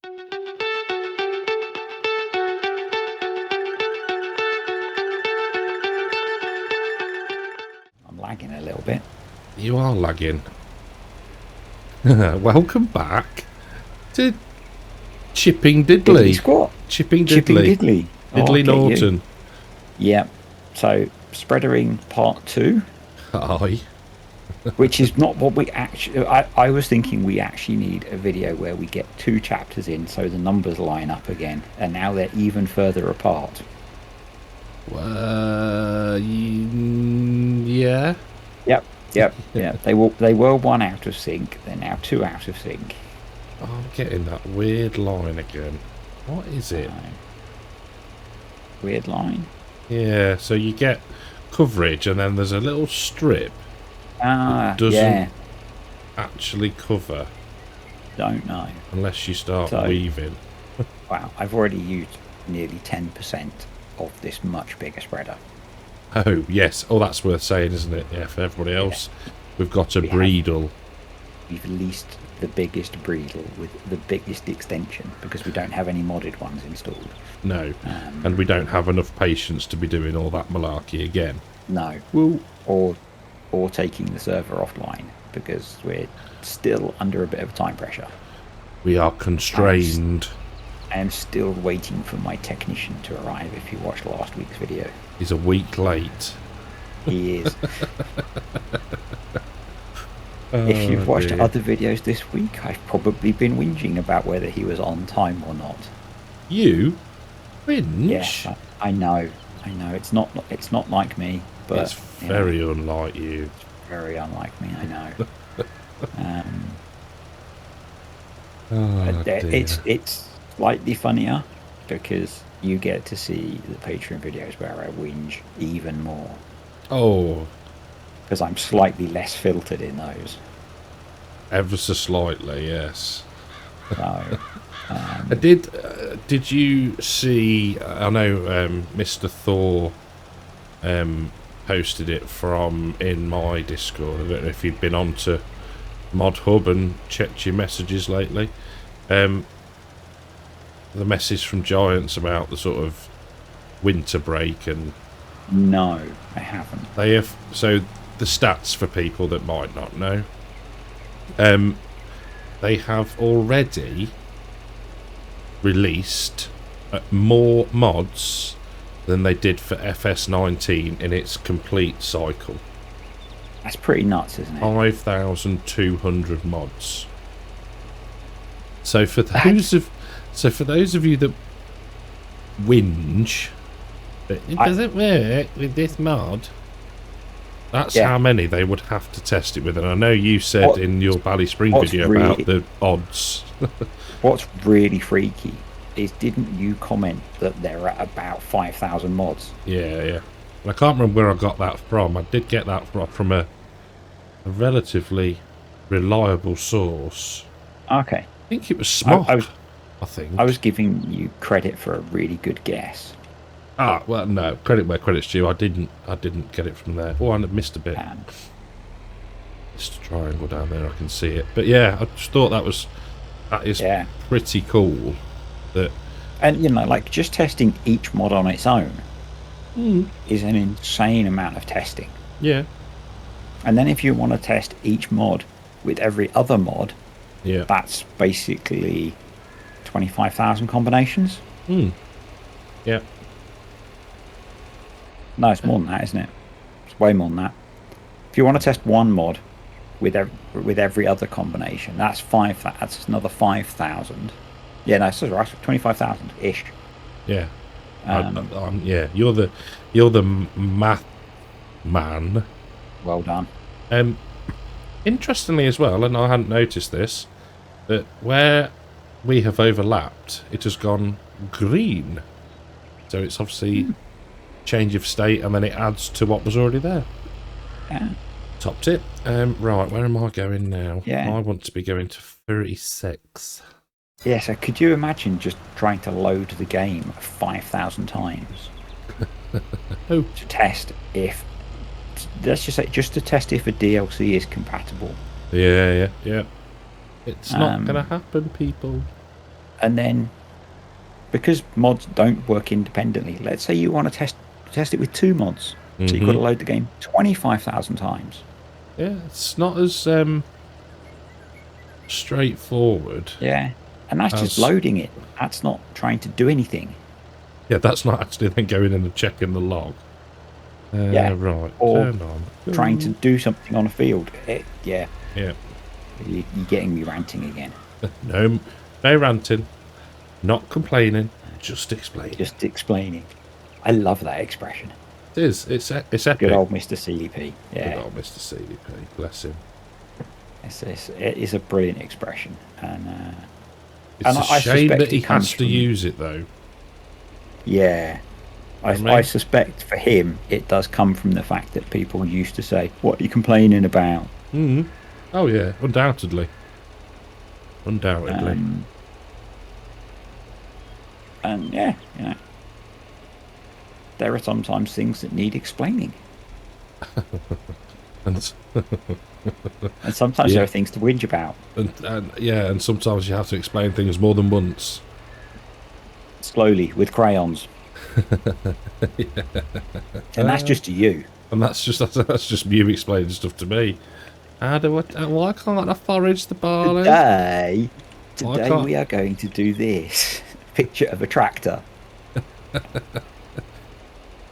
I'm lagging a little bit. You are lagging. Welcome back to Chipping Diddly. Squat. Chipping Chipping Diddly. Diddly. Diddly Norton. Yeah. So, Spreadering Part 2. Aye. Which is not what we actually... I was thinking we actually need a video where we get 2 chapters in so the numbers line up again. And now they're even further apart. Yeah. Yep. Yeah. They were 1 out of sync. They're now 2 out of sync. Oh, I'm getting that weird line again. What is it? Weird line? Yeah, so you get coverage and then there's a little strip that doesn't actually cover. Don't know. Unless you start weaving. Wow, I've already used nearly 10% of this much bigger spreader. Oh, yes. Oh, that's worth saying, isn't it? Yeah, for everybody else. We've got a Breedle. We've leased the biggest Breedle with the biggest extension because we don't have any modded ones installed. No. And we don't have enough patience to be doing all that malarkey again. No. Or taking the server offline because we're still under a bit of time pressure. We are constrained. I am still waiting for my technician to arrive. If you watched last week's video, he's a week late. He is. If you've watched other videos this week, I've probably been whinging about whether he was on time or not. You whinge? Yes, I know. It's not like me, but it's very unlike you. It's very unlike me. I know. It's slightly funnier because you get to see the Patreon videos where I whinge even more. Oh. Because I'm slightly less filtered in those. Ever so slightly, yes. So, did you see? I know Mr. Thor posted it from in my Discord. I don't know if you've been on to Mod Hub and checked your messages lately. The message from Giants about the sort of winter break and. No, I haven't. They have the stats for people that might not know. They have already released more mods than they did for FS19 in its complete cycle. That's pretty nuts, isn't it? 5,200 mods. So for those of you that whinge, it doesn't work with this mod. That's how many they would have to test it with. And I know you said in your Bally Spring video about the odds. What's really freaky is, didn't you comment that they're at about 5,000 mods? Yeah. And I can't remember where I got that from. I did get that from a relatively reliable source. Okay. I think it was Smop, I think. I was giving you credit for a really good guess. Ah, well, no. Credit where credit's due. I didn't get it from there. Oh, I missed a bit. Just a triangle down there. I can see it. But yeah, I just thought that is pretty cool. And like just testing each mod on its own is an insane amount of testing. Yeah. And then if you want to test each mod with every other mod, that's basically 25,000 combinations. Yeah. No, it's more than that, isn't it? It's way more than that. If you want to test one mod with every other combination, that's another 5,000. Yeah, no, it's right, 25,000 ish. Yeah. Yeah, you're the math man. Well done. Interestingly as well, and I hadn't noticed this, that where we have overlapped, it has gone green. So it's obviously change of state, and then it adds to what was already there. Yeah. Top tip. Right, where am I going now? Yeah. I want to be going to 36. Yeah, so could you imagine just trying to load the game 5,000 times to test if, let's just say, just to test if a DLC is compatible? Yeah. It's not going to happen, people. And then, because mods don't work independently, let's say you want to test it with 2 mods. So you've got to load the game 25,000 times. Yeah, it's not as straightforward. Yeah. And that's just loading it. That's not trying to do anything. Yeah, that's not actually then going in and checking the log. Yeah. Right. Or Turn on. trying to do something on a field. Yeah. Yeah. You're getting me ranting again. No ranting. Not complaining. Just explaining. Just explaining. I love that expression. It is. It's epic. Good old Mr. CDP. Yeah. Good old Mr. CDP. Bless him. It is a brilliant expression. And it's a shame that he has to use it, though. Yeah. I suspect for him, it does come from the fact that people used to say, "What are you complaining about?" Mm. Oh, yeah. Undoubtedly. Undoubtedly. And yeah, you know, there are sometimes things that need explaining. And sometimes there are things to whinge about. And sometimes you have to explain things more than once. Slowly, with crayons. Yeah. And that's just to you. And that's just you explaining stuff to me. Why can't I forage the barley? Today we are going to do this. Picture of a tractor.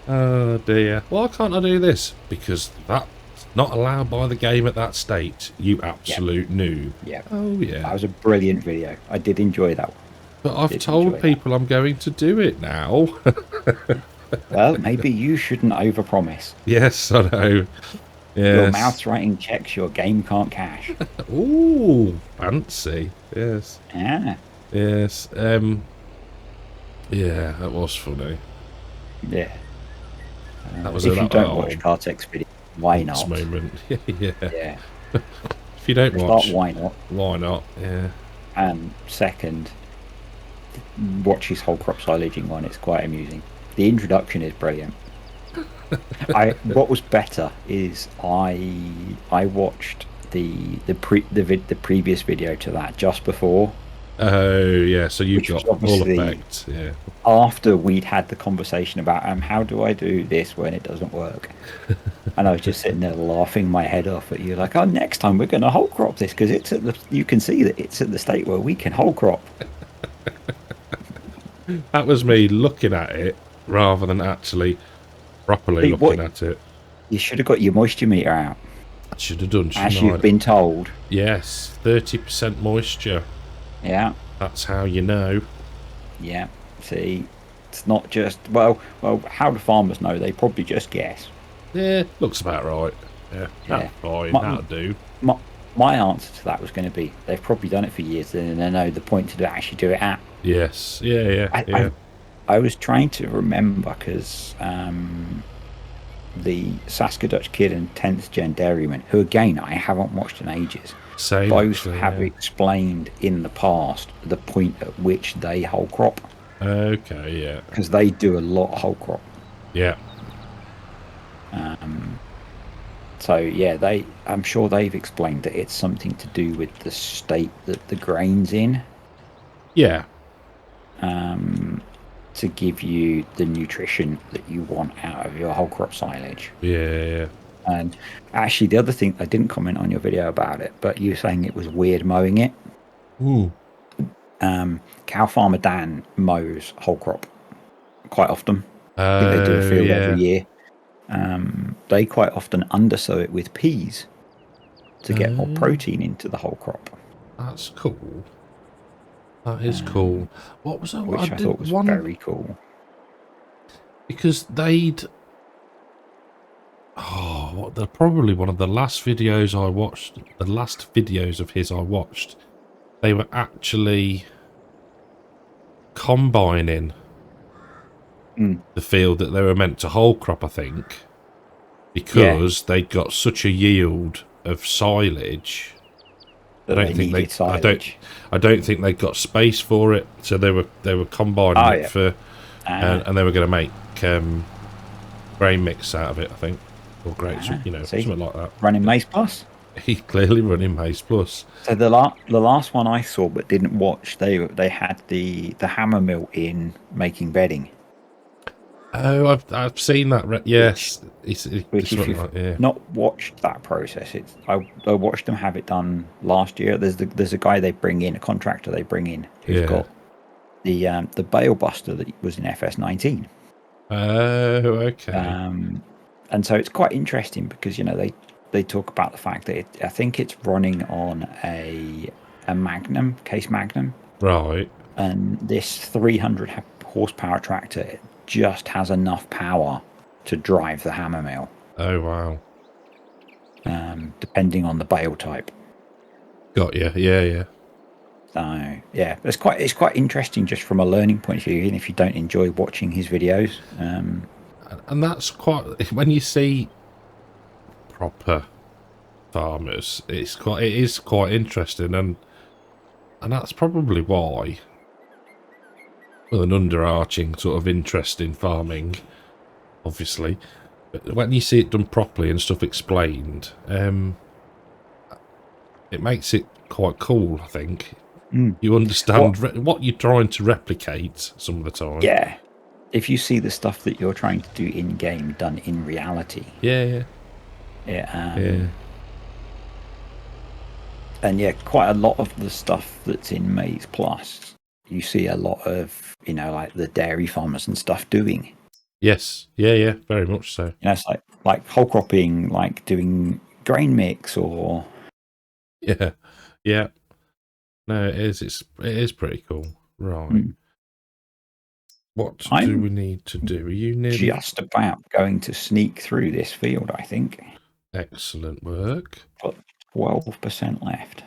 Oh dear. Why can't I do this? Because that's not allowed by the game at that state. You absolute noob. Yeah. Oh yeah. That was a brilliant video. I did enjoy that one. But I've told people I'm going to do it now. Well, maybe you shouldn't overpromise. Yes, I know. Yes. Your mouth's writing checks your game can't cash. Ooh, fancy. Yes. Yeah. Yes. Yeah, that was funny. Yeah. That was if you don't watch Kartek's video, why not? Moment. Yeah. Yeah. If you don't watch, why not? Why not? Yeah. And second, watch his whole crop silaging one. It's quite amusing. The introduction is brilliant. What was better is I watched the previous video to that just before. Oh yeah, so you got all effect. Yeah. After we'd had the conversation about how do I do this when it doesn't work, and I was just sitting there laughing my head off at you, like, oh, next time we're going to whole crop this because it's at you can see that it's at the state where we can whole crop. That was me looking at it rather than actually properly looking at it. You should have got your moisture meter out. I should have done. As you've been told. Yes, 30% moisture. Yeah. That's how you know. Yeah. See, it's not just well. How do farmers know? They probably just guess. Yeah, looks about right. Yeah, that's fine. That'll do. My answer to that was going to be they've probably done it for years, and they know the point to actually do it at. Yes. Yeah. I was trying to remember because the Saskadutch Kid and 10th Gen Dairyman, who again I haven't watched in ages, both have explained in the past the point at which they whole crop. Okay, yeah. Because they do a lot of whole crop. Yeah. So yeah, I'm sure they've explained that it's something to do with the state that the grain's in. Yeah. To give you the nutrition that you want out of your whole crop silage. Yeah. And actually, the other thing, I didn't comment on your video about it, but you were saying it was weird mowing it. Ooh. Cow farmer Dan mows whole crop quite often. I think they do a field every year. They quite often undersow it with peas to get more protein into the whole crop. That's cool. That is cool. What was that? Which I thought was very cool. Because they'd... probably one of the last videos I watched, the last videos of his I watched, they were actually combining the field that they were meant to whole crop, I think, because they'd got such a yield of silage. I don't think they got space for it, so they were combining it for, and they were going to make grain mix out of it, I think, or something like that. Running Maize Plus. He's clearly running Maze Plus. So the last one I saw but didn't watch, they had the hammer mill in making bedding. Oh, I've seen that. Yes, Which if you've not watched that process, I watched them have it done last year. There's a guy they bring in, a contractor they bring in, who's got the bale buster that was in FS19. Oh, okay. And so it's quite interesting because they talk about the fact that I think it's running on a Magnum, Case Magnum, right? And this 300 horsepower tractor just has enough power to drive the hammer mill. Oh wow! Depending on the bale type. Got you. Yeah. So yeah, it's quite interesting just from a learning point of view, even if you don't enjoy watching his videos. And that's quite when you see proper farmers, it is quite interesting, and that's probably why. Well, an underarching sort of interest in farming, obviously, but when you see it done properly and stuff explained, it makes it quite cool. I think you understand what you're trying to replicate some of the time. Yeah, if you see the stuff that you're trying to do in game done in reality. Yeah. And yeah, quite a lot of the stuff that's in Maze Plus, you see a lot of, like the dairy farmers and stuff doing. Yes. Yeah. Very much so. It's like whole cropping, like doing grain mix or. Yeah. No, it is. It is pretty cool. Right. What do we need to do? Are you nearly just about going to sneak through this field? I think. Excellent work. Got 12% left.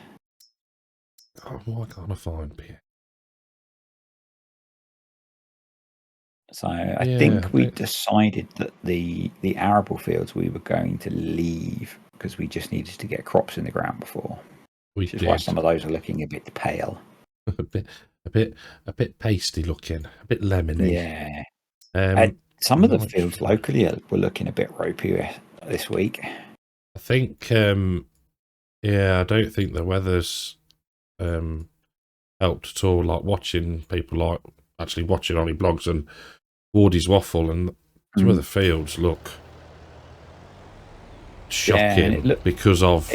Oh, why can't I find Pierre? So I think we decided that the arable fields we were going to leave because we just needed to get crops in the ground before. Which is why some of those are looking a bit pale. a bit pasty looking, a bit lemony. Yeah. Some of the fields locally were looking a bit ropey this week. I think I don't think the weather's helped at all. Like watching people actually watching Ollie blogs and Wardy's waffle, and some of the fields look shocking because of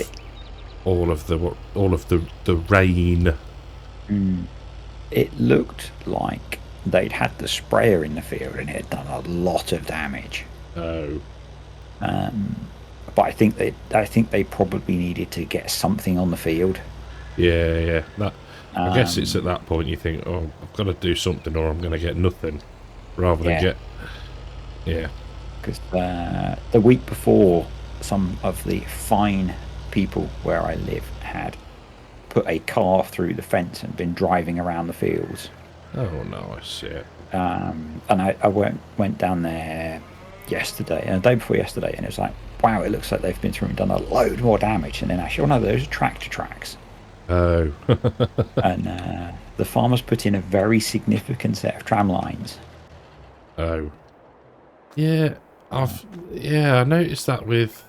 all of the rain. It looked like they'd had the sprayer in the field and it had done a lot of damage. Oh. But I think they probably needed to get something on the field. Yeah. I guess it's at that point you think, oh, I've got to do something or I'm going to get nothing, rather than get. Yeah. Because the week before, some of the fine people where I live had put a car through the fence and been driving around the fields. Oh, nice, yeah. And I went down there yesterday, and the day before yesterday, and it was like, wow, it looks like they've been through and done a load more damage. And then actually, no, those are tractor tracks. Oh. And the farmers put in a very significant set of tram lines. Oh. Yeah, I noticed that with,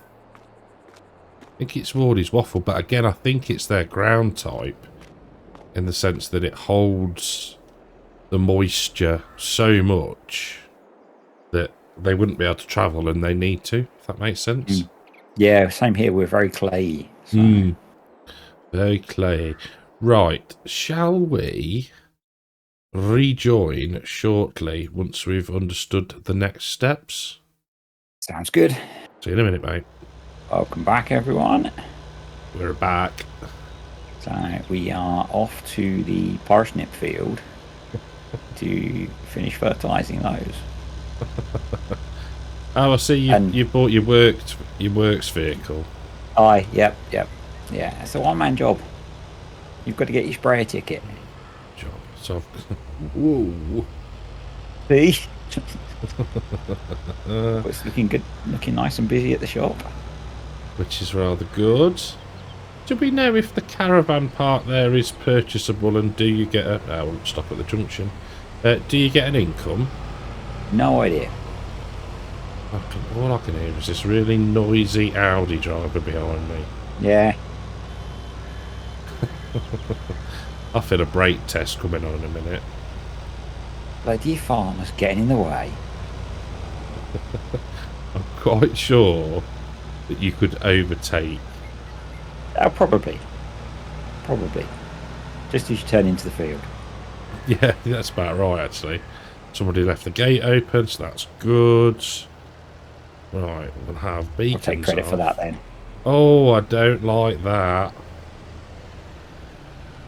I think it's Wardy's waffle, but again, I think it's their ground type, in the sense that it holds the moisture so much that they wouldn't be able to travel, and they need to, if that makes sense. Yeah, same here. We're very clayey. So. Very clayey. Right, shall we rejoin shortly once we've understood the next steps? Sounds good. See you in a minute, mate. Welcome back, everyone. We're back. So we are off to the parsnip field to finish fertilising those. Oh, I see you bought your works vehicle. Aye, yep. Yeah, it's a one-man job. You've got to get your sprayer ticket. Job. So, whoa. See? It's looking good, looking nice and busy at the shop. Which is rather good. Do we know if the caravan park there is purchasable, and do you get a... I won't stop at the junction. Do you get an income? No idea. All I can hear is this really noisy Audi driver behind me. Yeah. I feel a brake test coming on in a minute. Bloody farmers getting in the way. I'm quite sure that you could overtake. Oh, probably. Probably. Just as you turn into the field. Yeah, that's about right, actually. Somebody left the gate open, so that's good. Right, we'll have beacons I'll take credit off. for that then. Oh, I don't like that.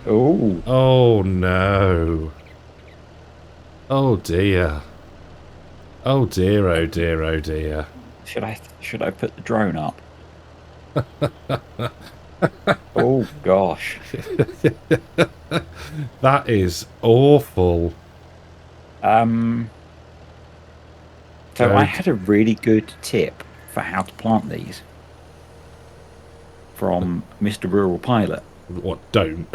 Oh. Oh, no. Oh, dear. Oh, dear, oh, dear, oh, dear. Should I put the drone up? Oh gosh. That is awful. So I Don't. had a really good tip for how to plant these from Mr. Rural Pilot. What, don't?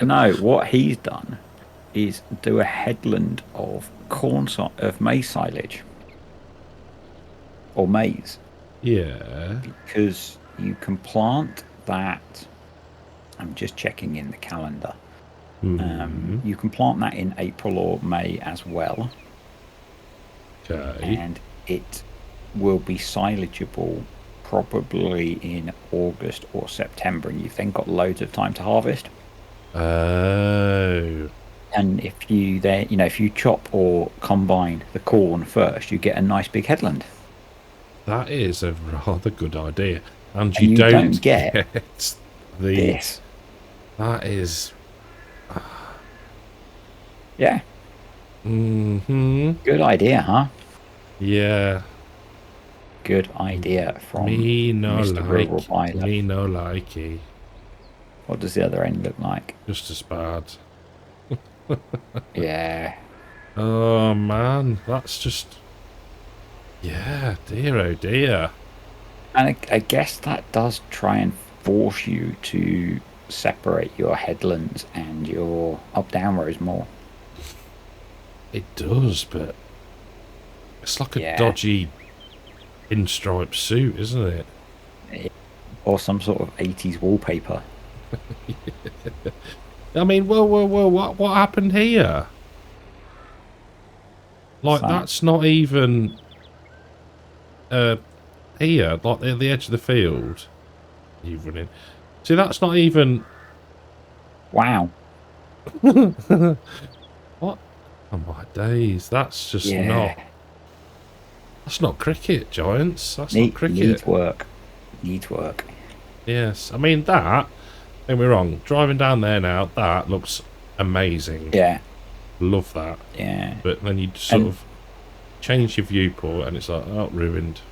No, what he's done is do a headland of of maize silage or maize, Yeah. because you can plant that. I'm just checking in the calendar. You can plant that in April or May as well. Okay. And it will be silageable probably in August or September, and you've then got loads of time to harvest. Oh. And if you if you chop or combine the corn first, you get a nice big headland. That is a rather good idea. And And you don't get the... this. That is... Yeah. Mm-hmm. Good idea, huh? Yeah. Good idea from Me no Mr. Rural Pilot. Me no likey. What does the other end look like? Just as bad. Yeah. Oh, man. That's just... Yeah, dear oh dear. And I guess that does try and force you to separate your headlands and your up-down rows more. It does, but... It's like a dodgy pinstripe suit, isn't it? Or some sort of 80s wallpaper. I mean, whoa, what happened here? Like, that's not even... here, like at the edge of the field. You've run in. See, that's not even... Wow. What? Oh my days, that's just not... That's not cricket, Giants. That's not cricket. Needs work. Needs work. Yes, I mean that, don't get me wrong, driving down there now, that looks amazing. Yeah. Love that. Yeah. But then you sort of change your viewport and it's like, oh, ruined.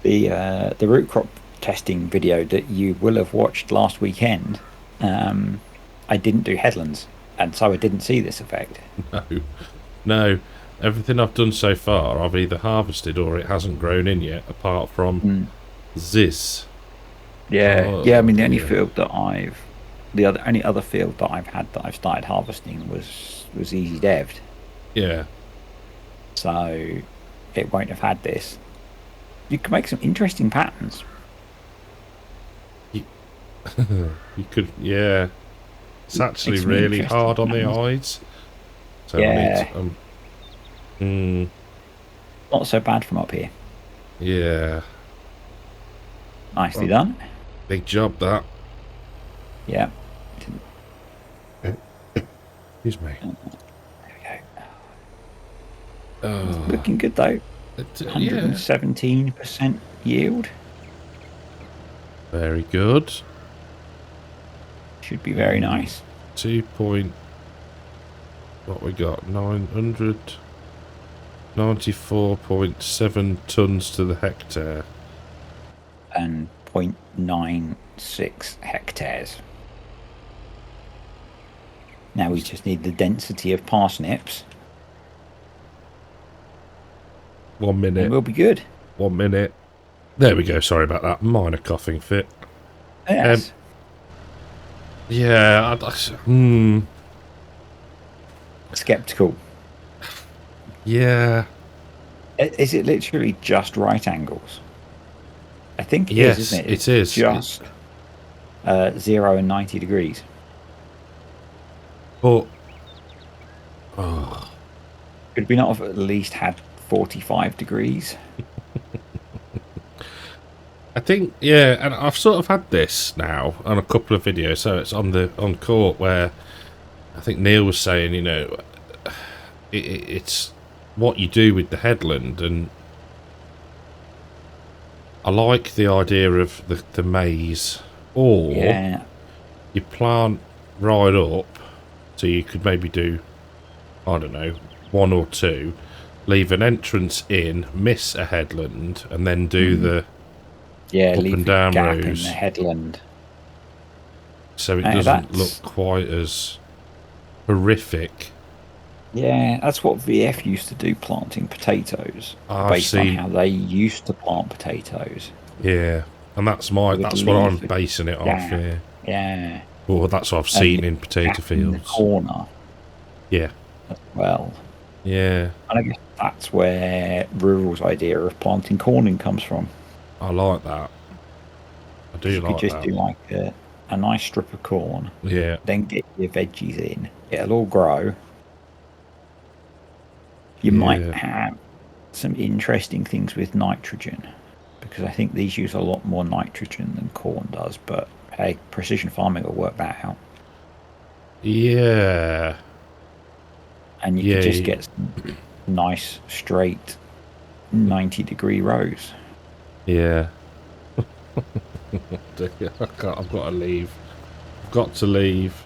The root crop testing video that you will have watched last weekend, I didn't do headlands, and so I didn't see this effect. No. Everything I've done so far, I've either harvested or it hasn't grown in yet, apart from this. Yeah, oh, yeah. I mean, the only field that only other field that I've had that I've started harvesting was easy deved. Yeah. So it won't have had this. You can make some interesting patterns. You could, yeah. It's actually really hard on the eyes. So yeah. I need to, Not so bad from up here. Yeah. Nicely done. Big job, that. Yeah. Excuse me. There we go. Looking good though. 117% yield. Very good. Should be very nice. 2 point... What we got? 994.7 tons to the hectare. And 0.96 hectares. Now we just need the density of parsnips. 1 minute. And we'll be good. 1 minute. There we go. Sorry about that. Minor coughing fit. Yes. Yeah. Skeptical. Yeah. Is it literally just right angles? think it Yes, is, isn't it? it is. Just 0 and 90 degrees. But oh, Could we not have at least had 45 degrees? I think, yeah, and I've sort of had this now on a couple of videos. So it's on court where I think Neil was saying, you know, it's what you do with the headland, and I like the idea of the maze, or Yeah. you plant right up, so you could maybe do, I don't know, 1 or 2, leave an entrance in, miss a headland, and then do the up leave and a down gap in rows, the headland. so it Now, doesn't look that's- quite as horrific. Yeah, that's what VF used to do, planting potatoes, I've based on seen, how they used to plant potatoes. yeah, and that's They would what I'm leave a basing it off. gap. Yeah, Yeah. or that's what I've And seen the in potato gap in the fields. corner Yeah, as well. yeah, And I guess that's where Rural's idea of planting corn comes from. I like that. I do You could like just that. do like a nice strip of corn, Yeah, then get your veggies in. It'll all grow. You Yeah. might have some interesting things with nitrogen, because I think these use a lot more nitrogen than corn does. But hey, precision farming will work that out. yeah, And you Yeah, could just you- get some nice, straight 90-degree rows. yeah. I've got to leave. I've got to leave.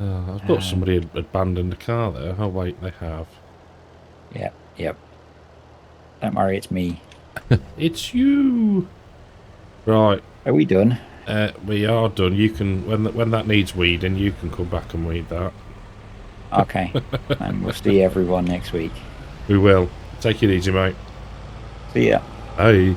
I thought somebody had abandoned the car there. Oh wait, they have. Yep. Don't worry, it's me. It's you. Right, Are we done? we are done. You can when that needs weeding, you can come back and weed that. Okay. And we'll see everyone next week. We will. Take it easy, mate. See ya. Bye.